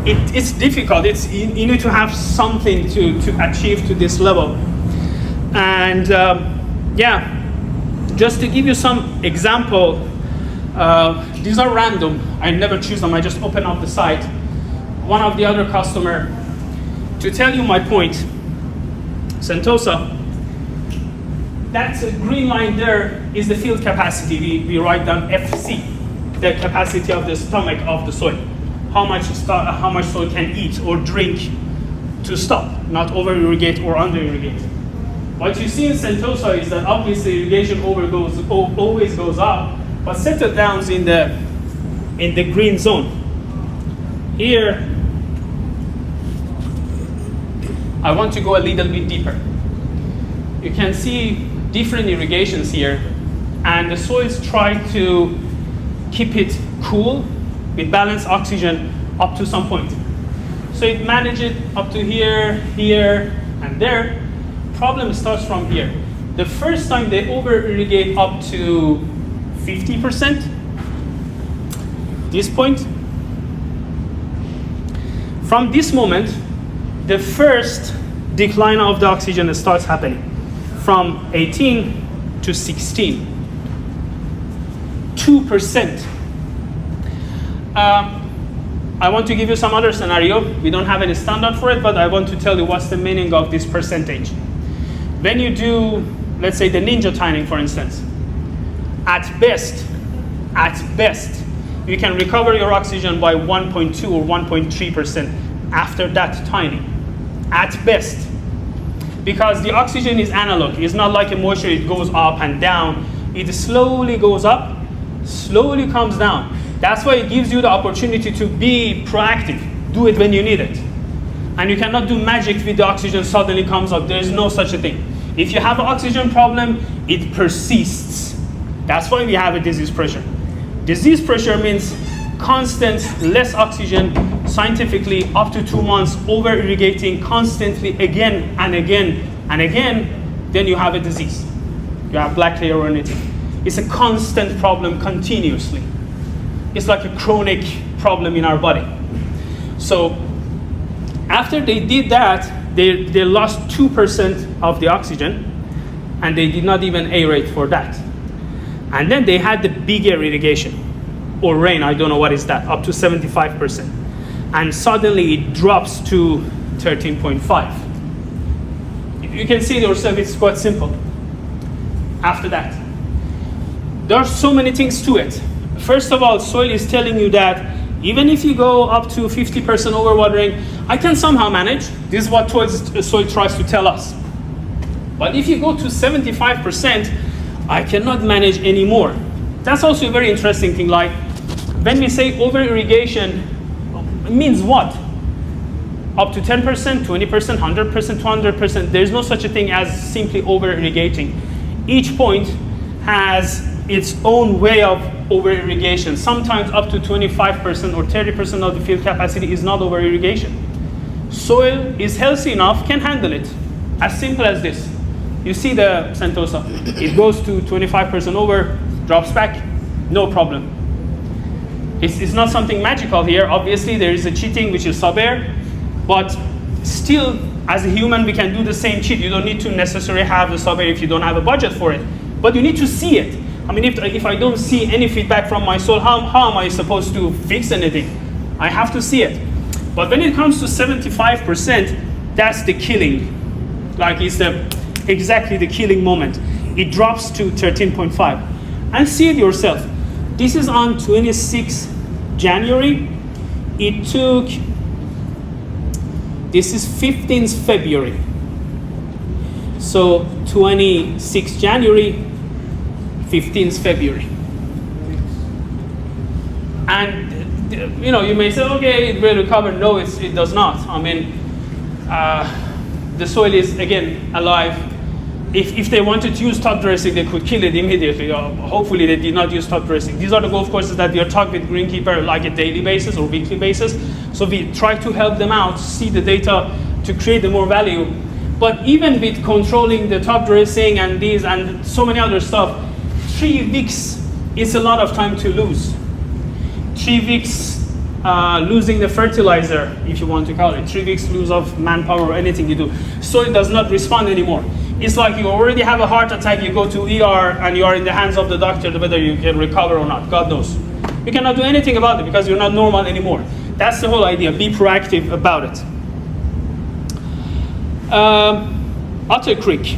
It's difficult. You need to have something to achieve to this level. And just to give you some example, these are random. I never choose them. I just open up the site. One of the other customer, to tell you my point, Sentosa, that green line there is the field capacity. We write down FC, the capacity of the stomach of the soil. How much soil can eat or drink to stop, not over irrigate or under irrigate. What you see in Sentosa is that obviously irrigation always goes up, but settle downs in the green zone. Here, I want to go a little bit deeper. You can see different irrigations here, and the soils try to keep it cool with balanced oxygen up to some point. So it manages up to here, here, and there. Problem starts from here. The first time they over-irrigate up to 50%, this point. From this moment, the first decline of the oxygen starts happening from 18 to 16. 2%. I want to give you some other scenario. We don't have any standard for it, but I want to tell you what's the meaning of this percentage. When you do, let's say the ninja tining, for instance, at best, you can recover your oxygen by 1.2 or 1.3% after that tining. At best. Because the oxygen is analog. It's not like a moisture, it goes up and down. It slowly goes up, slowly comes down. That's why it gives you the opportunity to be proactive. Do it when you need it. And you cannot do magic with the oxygen suddenly comes up. There is no such a thing. If you have an oxygen problem, it persists. That's why we have a disease pressure. Disease pressure means constant, less oxygen, scientifically up to 2 months, over irrigating constantly again and again and again, then you have a disease. You have black layer or anything. It's a constant problem continuously. It's like a chronic problem in our body. So after they did that, they lost 2% of the oxygen, and they did not even aerate for that. And then they had the bigger irrigation, or rain, I don't know what is that, up to 75%. And suddenly it drops to 13.5. You can see it yourself, it's quite simple. After that, there are so many things to it. first of all, soil is telling you that even if you go up to 50% overwatering, I can somehow manage. This is what soil tries to tell us. But if you go to 75%, I cannot manage anymore. That's also a very interesting thing. Like when we say over-irrigation, it means what? Up to 10%, 20%, 100%, 200%. There's no such a thing as simply over-irrigating. Each point has its own way of over-irrigation. Sometimes up to 25% or 30% of the field capacity is not over-irrigation. Soil is healthy enough, can handle it. As simple as this. You see the Sentosa. It goes to 25% over, drops back, no problem. It's not something magical here. Obviously, there is a cheating, which is sub-air. But still, as a human, we can do the same cheat. You don't need to necessarily have the sub-air if you don't have a budget for it. But you need to see it. I mean, if I don't see any feedback from my soil, how am I supposed to fix anything? I have to see it. But when it comes to 75%, that's the killing. Like it's exactly the killing moment. It drops to 13.5. And see it yourself. This is on 26 January. It took, this is 15th February. So 26 January, 15th February. And you may say, okay, it will recover. No, it does not. I mean, the soil is again alive. If they wanted to use top dressing, they could kill it immediately. Hopefully they did not use top dressing. These are the golf courses that we are talking with Greenkeeper like a daily basis or weekly basis. So we try to help them out, see the data to create the more value. But even with controlling the top dressing and these and so many other stuff, 3 weeks is a lot of time to lose. 3 weeks losing the fertilizer, if you want to call it. 3 weeks lose of manpower or anything you do. Soil does not respond anymore. It's like you already have a heart attack, you go to ER and you are in the hands of the doctor whether you can recover or not, God knows. You cannot do anything about it because you're not normal anymore. That's the whole idea, be proactive about it. Otter Creek,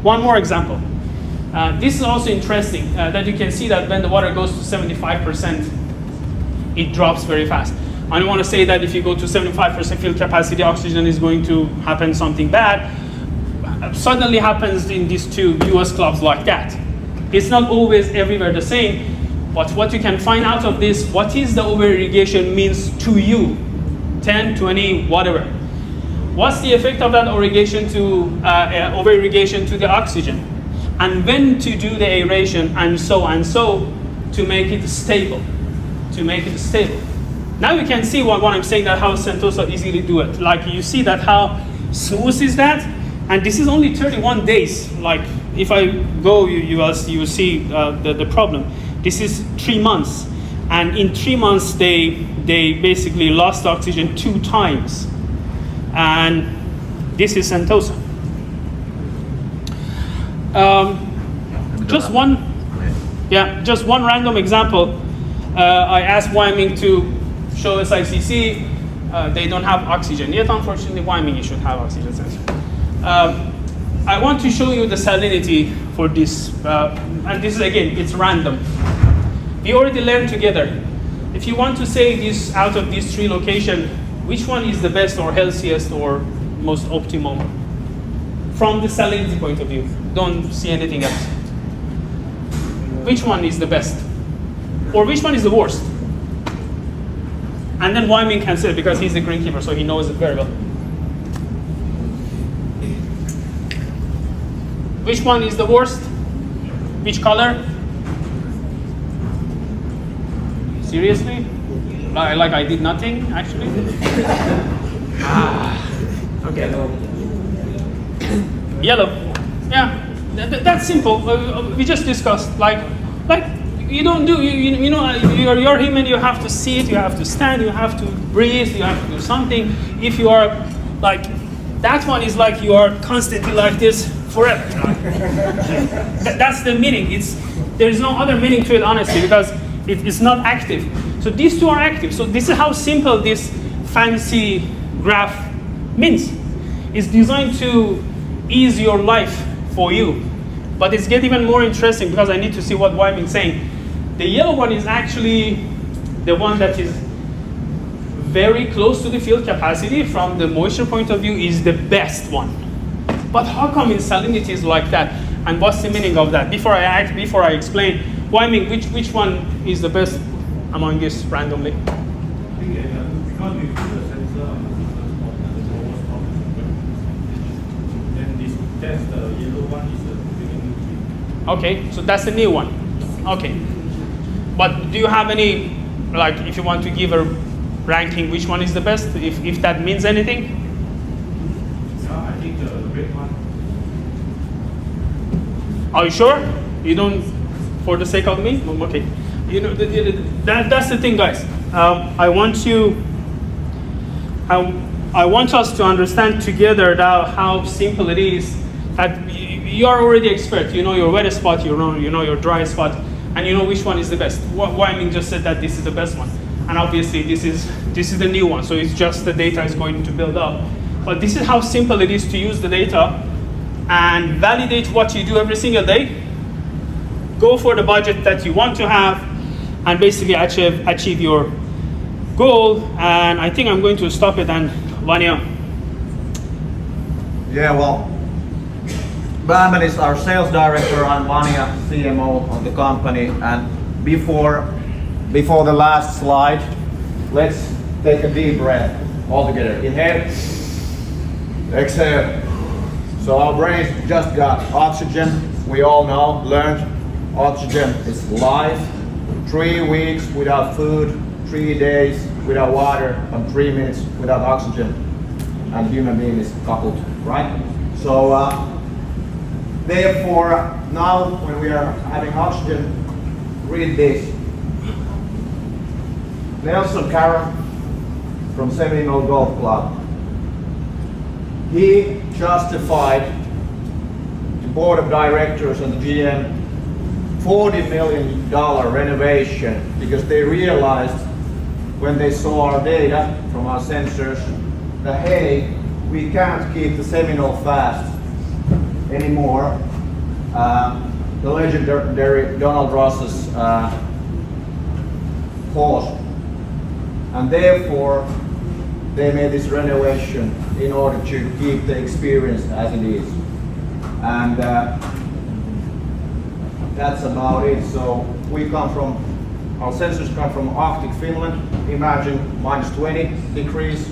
one more example. This is also interesting that you can see that when the water goes to 75%, it drops very fast. I don't want to say that if you go to 75% field capacity, oxygen is going to happen something bad. Suddenly happens in these 2 US clubs like that. It's not always everywhere the same, but what you can find out of this, what is the over-irrigation means to you, 10, 20, whatever. What's the effect of that over-irrigation to the oxygen? And when to do the aeration and so to make it stable, Now you can see what I'm saying, that how Sentosa easily do it. Like you see that how smooth is that? And this is only 31 days. Like if I go, you will see the problem. This is 3 months. And in 3 months, they basically lost oxygen 2 times. And this is Sentosa. Just one random example. I asked Wyoming to show SICC. They don't have oxygen yet. Unfortunately, Wyoming should have oxygen sensor. I want to show you the salinity for this. And this is, again, it's random. We already learned together. If you want to say this out of these 3 locations, which one is the best or healthiest or most optimal? From the salinity point of view. Don't see anything else. Which one is the best? Or which one is the worst? And then Wyoming can say it because he's the greenkeeper, so he knows it very well. Which one is the worst? Which color? Seriously? Like I did nothing, actually? Okay. Yellow. Yeah, that's simple. We just discussed. Like you don't do. You're human. You have to see it. You have to stand. You have to breathe. You have to do something. If you are like that one is like you are constantly like this forever. That's the meaning. There is no other meaning to it, honestly, because it's not active. So these 2 are active. So this is how simple this fancy graph means. It's designed to ease your life for you. But it's getting even more interesting because I need to see what Wyoming is saying. The yellow one is actually the one that is very close to the field capacity from the moisture point of view, is the best one. But how come in salinity is like that? And what's the meaning of that? Before I explain, well, I mean, which one is the best among this randomly? Because we put the sensor on the first spot and the lowest spot, then this test, the yellow one is the beginning. Okay, so that's the new one. Okay. But do you have any, like, if you want to give a ranking, which one is the best, if that means anything? Yeah, I think the red one. Are you sure? You don't, for the sake of me? Okay. You know, that's the thing, guys. I want us to understand together how simple it is. That you are already expert. You know your wet spot, you know your dry spot, and you know which one is the best. Wyoming just said that this is the best one, and obviously this is the new one. So it's just the data is going to build up. But this is how simple it is to use the data and validate what you do every single day. Go for the budget that you want to have, and basically achieve your goal. And I think I'm going to stop it. And Vanya. Yeah, well, Bahman is our sales director. I'm Vanya, CMO of the company. And before the last slide, let's take a deep breath all together. Inhale, exhale. So our brains just got oxygen. We all know, learned, oxygen is life. 3 weeks without food, 3 days without water, and 3 minutes without oxygen, and human being is coupled, right? So therefore, now when we are having oxygen, read this. Nelson Carroll from Sentosa Golf Club. He justified the board of directors and the GM $40 million renovation because they realized when they saw our data from our sensors that, hey, we can't keep the Seminole fast anymore. The legendary Donald Ross's pause. And therefore, they made this renovation in order to keep the experience as it is. And that's about it. So our sensors come from Arctic Finland. Imagine -20 degrees.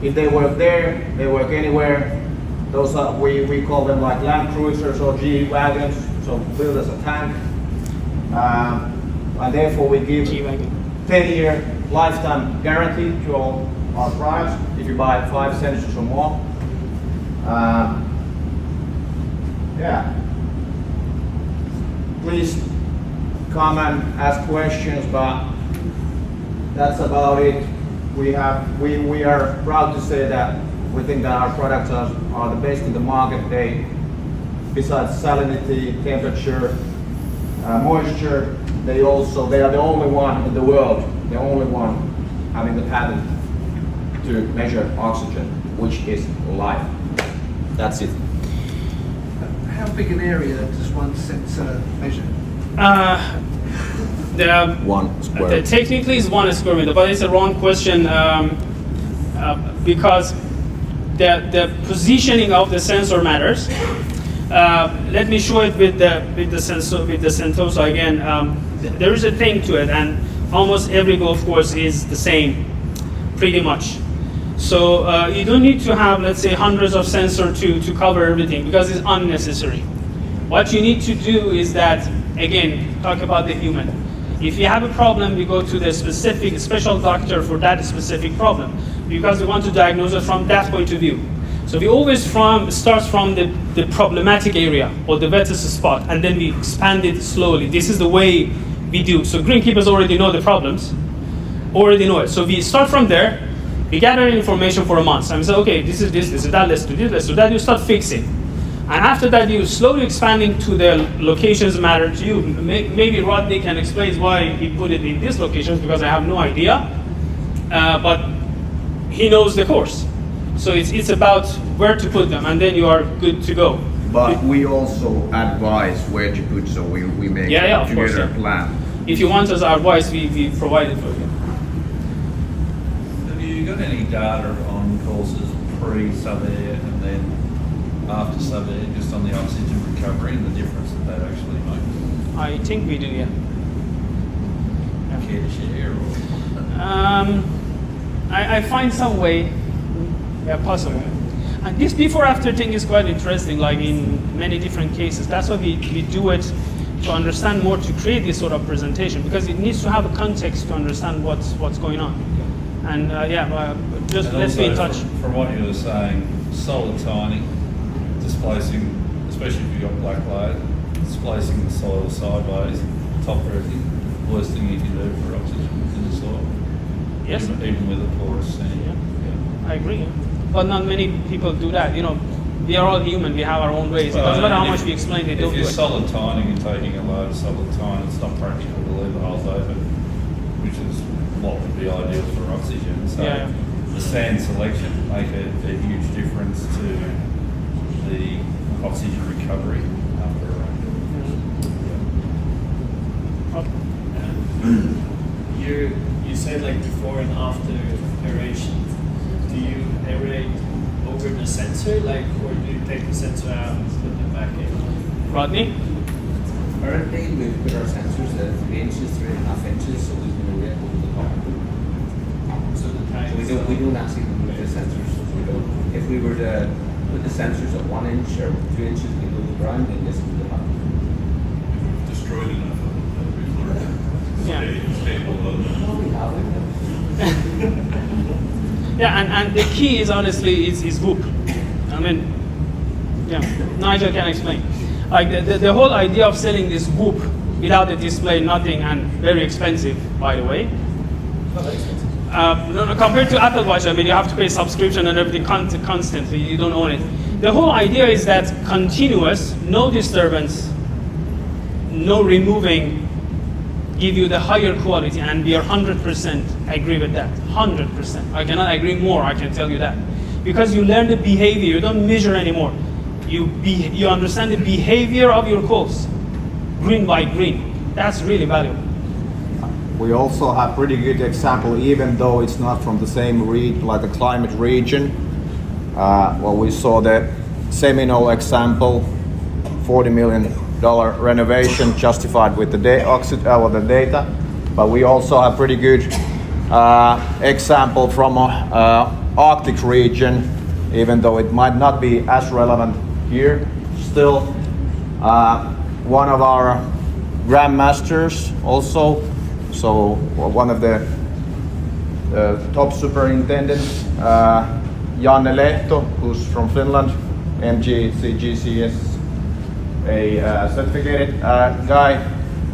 If they work there, they work anywhere. Those are, we call them like Land Cruisers or G-Wagons, so built as a tank. And therefore we give 10-year lifetime guarantee to all our products if you buy 5 sensors or more. Yeah. Please come and ask questions, but that's about it. We are proud to say that we think that our products are the best in the market. Besides salinity, temperature, moisture, they are the only one in the world, the only one having the patent to measure oxygen, which is life. That's it. How big an area does one sensor measure? One square. Technically, it's 1 square meter, but it's a wrong question because the positioning of the sensor matters. Let me show it with the Sentosa again. There is a thing to it, and almost every golf course is the same, pretty much. So you don't need to have, let's say, hundreds of sensors to cover everything because it's unnecessary. What you need to do is that, again, talk about the human. If you have a problem, you go to the special doctor for that specific problem because we want to diagnose it from that point of view. So we always start from the problematic area or the wettest spot, and then we expand it slowly. This is the way we do. So greenkeepers already know the problems, already know it. So we start from there, we gather information for a month, and we say, okay, this is that, let's do this, let's do that, you start fixing. And after that, you slowly expanding to the locations matter to you. Maybe Rodney can explain why he put it in this location, because I have no idea, but he knows the course. So it's about where to put them, and then you are good to go. But we also advise where to put, so we make of course, together a plan. If you want us our advice, we provide it for you. Have you got any data on courses pre-sub-air and then after sub-air, just on the oxygen recovery and the difference that actually makes? I think we do, yeah. Care to share? Or? I find some way, possible. And this before-after thing is quite interesting, like in many different cases. That's why we do it to understand more, to create this sort of presentation, because it needs to have a context to understand what's going on. And just And let's be in also, touch. From what you were saying, solid tining, displacing, especially if you've got black layer, displacing the soil sideways, top dressing, worst thing you can do for oxygen in the soil. Yes. Even with a porous sand. I agree. But not many people do that. You know, we are all human. We have our own ways. It doesn't matter how much we explain. They don't do If you're it. solid tining and taking a load of solid tine, it's not practical to leave the holes open, which is what would be ideal for oxygen. So the sand selection make a huge difference to the oxygen recovery after a rain. You said like before and after aeration. Do you aerate over the sensor, like, or do you take the sensor out and put it back in? Rodney? Currently, we put our sensors at 3 inches, 3.5 inches, so we can aerate over the top. So the time. We don't actually remove the sensors. We don't. If we were to put the sensors at 1 inch or 2 inches below the ground, then this would happen. Destroyed enough of it that we've learned Yeah. stay below them. Well, we have it. And the key is honestly is whoop. I mean, Nigel can explain. Like the whole idea of selling this whoop without the display, nothing, and very expensive, by the way. No, compared to Apple Watch, I mean, you have to pay subscription and everything constantly. You don't own it. The whole idea is that continuous, no disturbance, no removing, give you the higher quality, and we are 100% agree with that. 100%. I cannot agree more. I can tell you that, because you learn the behavior. You don't measure anymore. You understand the behavior of your coals, green by green. That's really valuable. We also have pretty good example, even though it's not from the same like the climate region. We saw the Seminole example, $40 million renovation justified with the the data, but we also have pretty good example from Arctic region, even though it might not be as relevant here. Still, one of our grandmasters also, so one of the top superintendents, Janne Lehto, who's from Finland, MGCGCS, a certificated guy.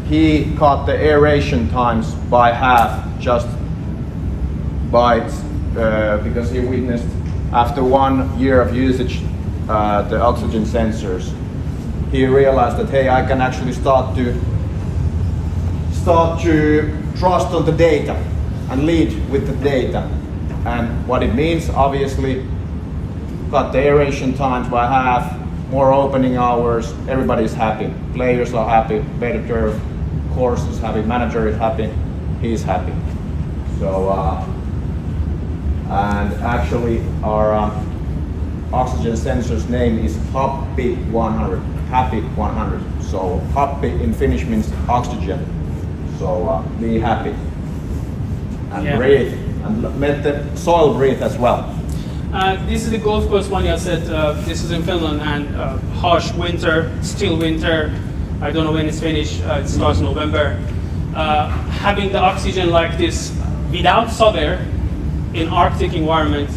He cut the aeration times by half just by because he witnessed after 1 year of usage the oxygen sensors. He realized that, hey, I can actually start to trust on the data and lead with the data. And what it means, obviously, cut the aeration times by half, more opening hours, everybody's happy. Players are happy, better turf, course is happy, manager is happy, he's happy. So, and actually our oxygen sensor's name is Happy 100, Happy 100. So happy in Finnish means oxygen. So be happy and breathe, and let the soil breathe as well. This is the golf course one I said. This is in Finland, and harsh winter, still winter. I don't know when it's finished. It starts November. Having the oxygen like this without sub-air in Arctic environment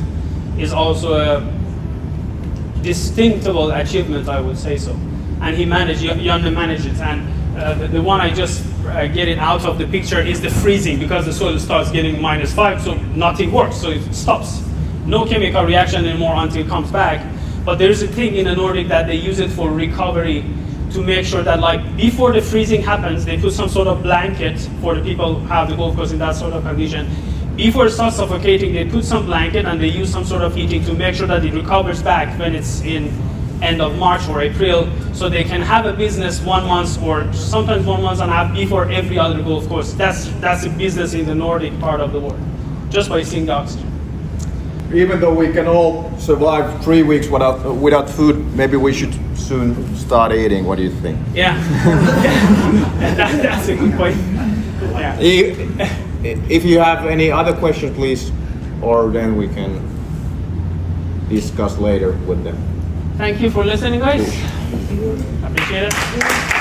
is also a distinctable achievement, I would say so. And he managed, Janne managed it. And the one I just get it out of the picture is the freezing, because the soil starts getting -5, so nothing works, so it stops. No chemical reaction anymore until it comes back. But there is a thing in the Nordic that they use it for recovery, to make sure that, like, before the freezing happens, they put some sort of blanket for the people who have the golf course in that sort of condition. Before it starts suffocating, they put some blanket and they use some sort of heating to make sure that it recovers back when it's in end of March or April, so they can have a business 1 month or sometimes 1 month and a half before every other golf course. That's a business in the Nordic part of the world, just by seeing the oxygen. Even though we can all survive 3 weeks without food, maybe we should soon start eating. What do you think? Yeah, that's a good point. Yeah. If you have any other questions, please, or then we can discuss later with them. Thank you for listening, guys. Appreciate it.